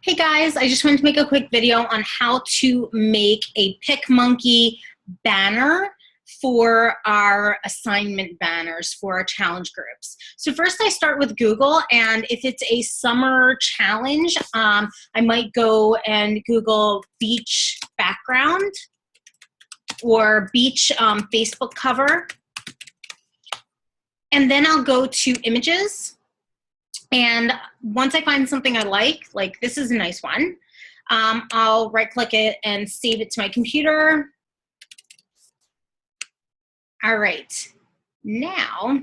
Hey guys, I just wanted to make a quick video on how to make a PicMonkey banner for our assignment banners for our challenge groups. So first I start with Google, and if it's a summer challenge, I might go and Google beach background or beach Facebook cover. And then I'll go to images. And once I find something I like this is a nice one, I'll right-click it and save it to my computer. All right, now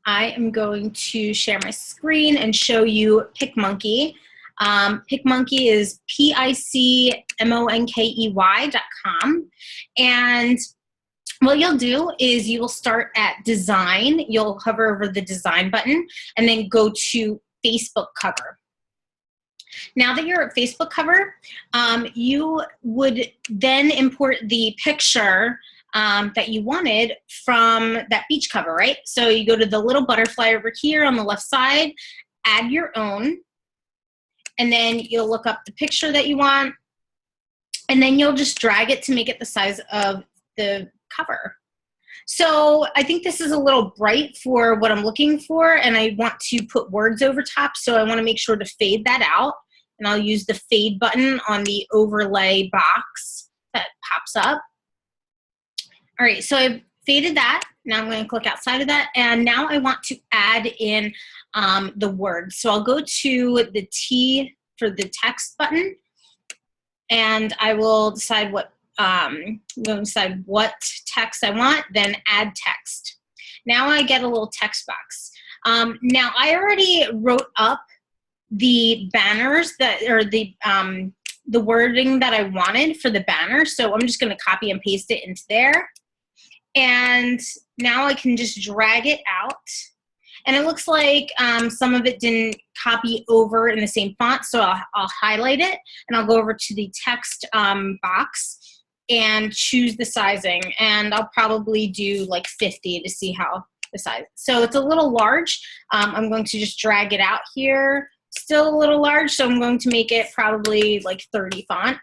I am going to share my screen and show you PicMonkey. PicMonkey is PICMONKEY.com. And what you'll do is you will start at design. You'll hover over the design button and then go to Facebook cover. Now that you're at Facebook cover, you would then import the picture that you wanted from that beach cover, right? So you go to the little butterfly over here on the left side, add your own, and then you'll look up the picture that you want, and then you'll just drag it to make it the size of the cover. So I think this is a little bright for what I'm looking for, and I want to put words over top, so I want to make sure to fade that out, and I'll use the fade button on the overlay box that pops up. All right, so I've faded that. Now I'm going to click outside of that, and now I want to add in the words. So I'll go to the T for the text button, and I will decide what I'm going to decide what text I want, then add text. Now I get a little text box. Now I already wrote up the banners or the wording that I wanted for the banner, so I'm just going to copy and paste it into there. And now I can just drag it out. And it looks like some of it didn't copy over in the same font, so I'll highlight it, and I'll go over to the text box and choose the sizing, and I'll probably do like 50 to see how the size. So it's a little large. I'm going to just drag it out here. Still a little large, so I'm going to make it probably like 30 font.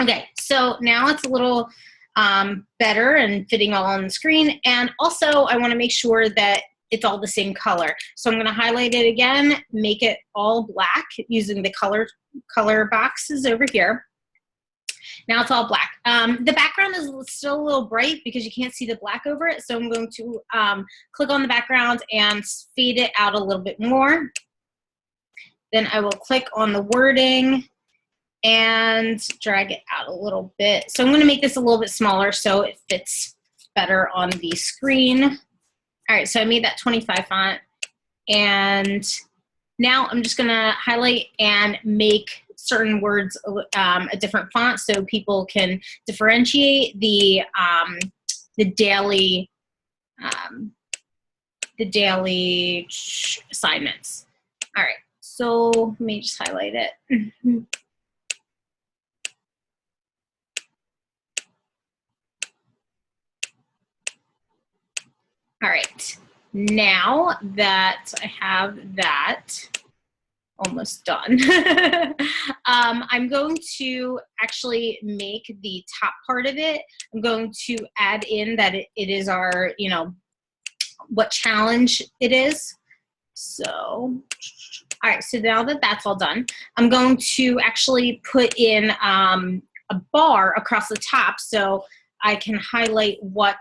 Okay, so now it's a little better and fitting all on the screen, and also I want to make sure that it's all the same color. So I'm going to highlight it again, make it all black using the color boxes over here. Now it's all black. The background is still a little bright because you can't see the black over it, so I'm going to click on the background and fade it out a little bit more. Then I will click on the wording and drag it out a little bit. So I'm going to make this a little bit smaller so it fits better on the screen. All right, so I made that 25 font, and now I'm just going to highlight and make certain words a different font so people can differentiate the daily assignments. All right, so let me just highlight it. All right, now that I have that almost done, I'm going to actually make the top part of it. I'm going to add in that it is our, what challenge it is. So, all right, so now that that's all done, I'm going to actually put in a bar across the top so I can highlight what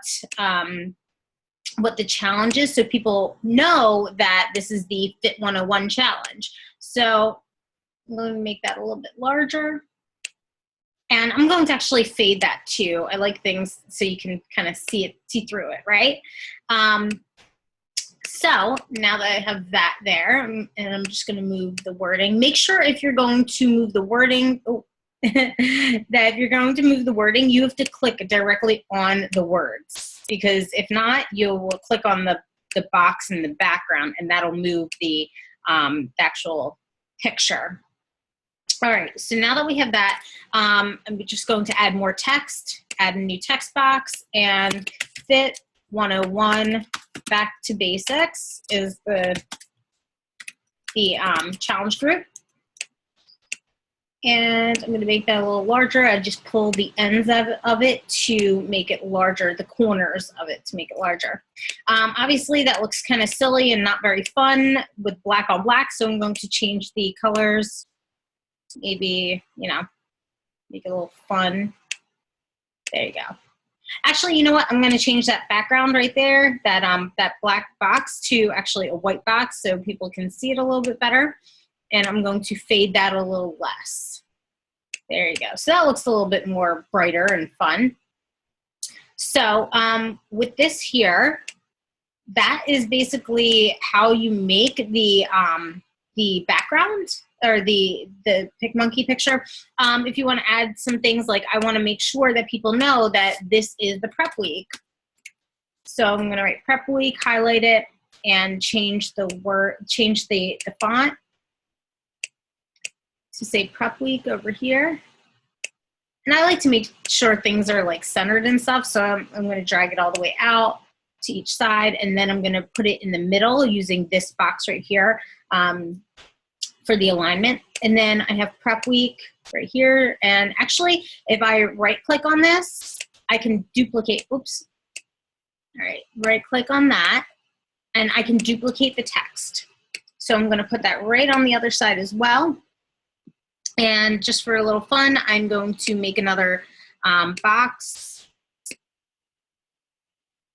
the challenge is, so people know that this is the Fit 101 challenge. So let me make that a little bit larger. And I'm going to actually fade that too. I like things so you can kind of see through it, right? So now that I have that there, and I'm just going to move the wording. Make sure if you're going to move the wording, that if you're going to move the wording, you have to click directly on the words, because if not, you will click on the box in the background, and that'll move the actual picture. All right, so now that we have that, I'm just going to add more text, add a new text box, and Fit 101 Back to Basics is the challenge group. And I'm going to make that a little larger. I just pull the ends of it to make it larger, the corners of it to make it larger. Obviously, that looks kind of silly and not very fun with black on black, so I'm going to change the colors. Maybe, you know, make it a little fun. There you go. Actually, you know what? I'm going to change that background right there, that black box, to actually a white box so people can see it a little bit better. And I'm going to fade that a little less. There you go. So that looks a little bit more brighter and fun. So with this here, that is basically how you make the background or the PicMonkey picture. If you want to add some things, like I want to make sure that people know that this is the prep week. So I'm going to write prep week, highlight it, and change the font to say prep week over here. And I like to make sure things are like centered and stuff, so I'm going to drag it all the way out to each side, and then I'm going to put it in the middle using this box right here for the alignment. And then I have prep week right here, and actually if I right click on this, I can duplicate, oops, all right, right click on that, and I can duplicate the text. So I'm going to put that right on the other side as well. And just for a little fun, I'm going to make another box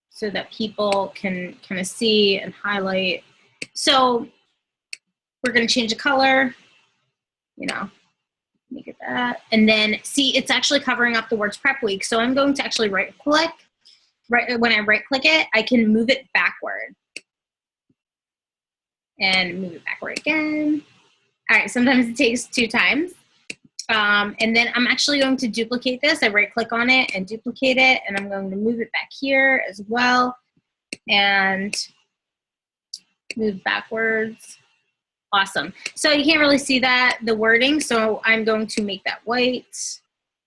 so that people can kind of see and highlight. So we're going to change the color, you know, make it that. And then see, it's actually covering up the words prep week. So I'm going to actually right click. Right when I right click it, I can move it backward. And move it backward again. All right, sometimes it takes 2 times. And then I'm actually going to duplicate this. I right click on it and duplicate it, and I'm going to move it back here as well and move backwards. Awesome. So you can't really see that, the wording, so I'm going to make that white.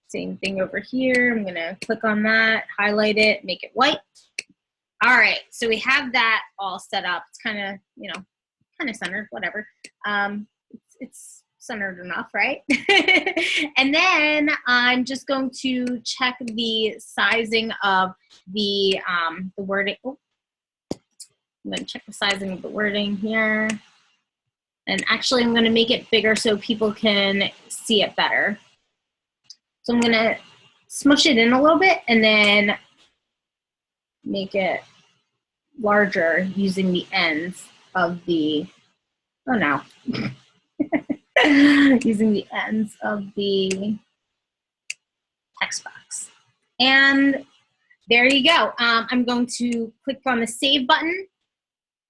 Same thing over here. I'm going to click on that, highlight it, make it white. All right, so we have that all set up. It's kind of, you know, kind of centered, whatever. It's centered enough, right? And then I'm just going to check the sizing of the wording. Oh, I'm going to check the sizing of the wording here. And actually, I'm going to make it bigger so people can see it better. So I'm going to smush it in a little bit and then make it larger using the ends of the, oh no. Using the ends of the text box. And there you go. I'm going to click on the save button,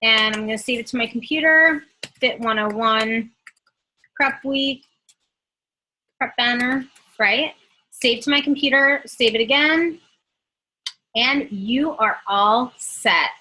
and I'm going to save it to my computer. Fit 101 prep week, prep banner, right? Save to my computer, save it again, and you are all set.